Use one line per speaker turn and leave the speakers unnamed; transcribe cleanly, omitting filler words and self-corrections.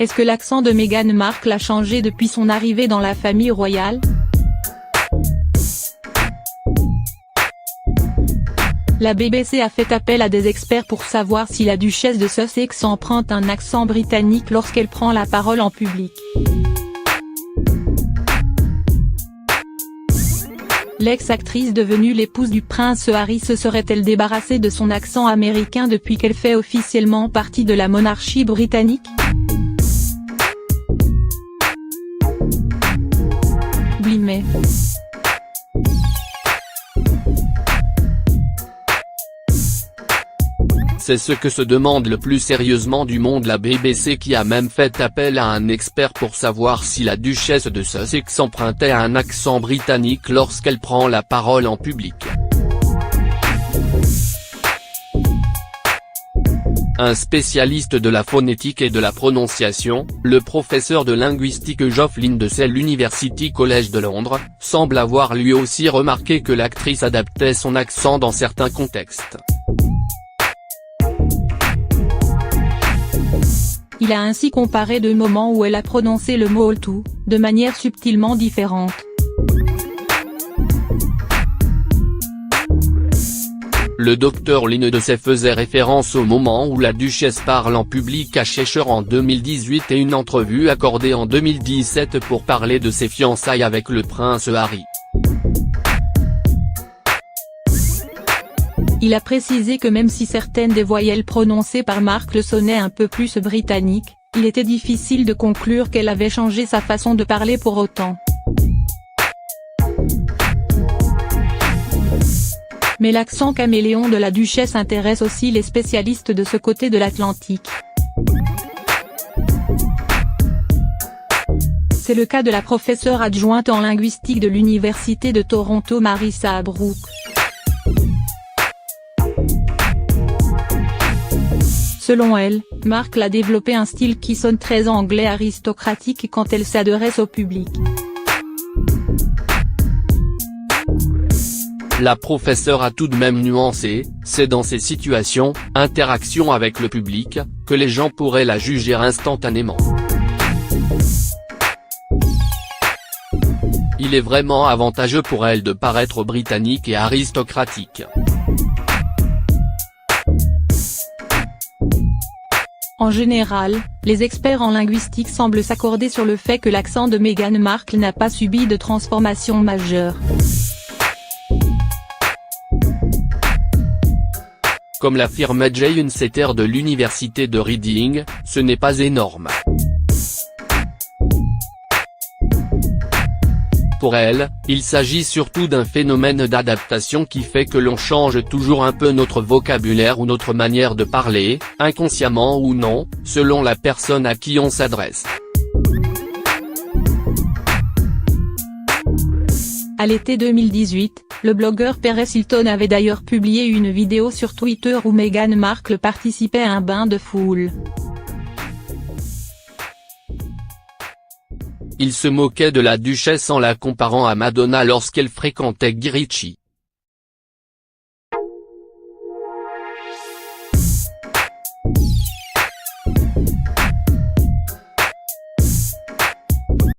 Est-ce que l'accent de Meghan Markle a changé depuis son arrivée dans la famille royale? La BBC a fait appel à des experts pour savoir si la duchesse de Sussex emprunte un accent britannique lorsqu'elle prend la parole en public. L'ex-actrice devenue l'épouse du prince Harry se serait-elle débarrassée de son accent américain depuis qu'elle fait officiellement partie de la monarchie britannique? Blimet.
C'est ce que se demande le plus sérieusement du monde la BBC, qui a même fait appel à un expert pour savoir si la duchesse de Sussex empruntait un accent britannique lorsqu'elle prend la parole en public. Un spécialiste de la phonétique et de la prononciation, le professeur de linguistique Geoff Lynn de l'University College de Londres, semble avoir lui aussi remarqué que l'actrice adaptait son accent dans certains contextes.
Il a ainsi comparé deux moments où elle a prononcé le mot all too, de manière subtilement différente.
Le docteur Lynn de faisait référence au moment où la duchesse parle en public à Cheshire en 2018 et une entrevue accordée en 2017 pour parler de ses fiançailles avec le prince Harry.
Il a précisé que même si certaines des voyelles prononcées par Markle sonnaient un peu plus britanniques, il était difficile de conclure qu'elle avait changé sa façon de parler pour autant. Mais l'accent caméléon de la duchesse intéresse aussi les spécialistes de ce côté de l'Atlantique. C'est le cas de la professeure adjointe en linguistique de l'Université de Toronto Marissa Brooke. Selon elle, Markle a développé un style qui sonne très anglais aristocratique quand elle s'adresse au public.
La professeure a tout de même nuancé, c'est dans ces situations, interaction avec le public, que les gens pourraient la juger instantanément. Il est vraiment avantageux pour elle de paraître britannique et aristocratique.
En général, les experts en linguistique semblent s'accorder sur le fait que l'accent de Meghan Markle n'a pas subi de transformation majeure.
Comme l'affirme Jay Unseter de l'université de Reading, ce n'est pas énorme. Pour elle, il s'agit surtout d'un phénomène d'adaptation qui fait que l'on change toujours un peu notre vocabulaire ou notre manière de parler, inconsciemment ou non, selon la personne à qui on s'adresse.
À l'été 2018, le blogueur Paris Hilton avait d'ailleurs publié une vidéo sur Twitter où Meghan Markle participait à un bain de foule.
Il se moquait de la duchesse en la comparant à Madonna lorsqu'elle fréquentait Guy Ritchie.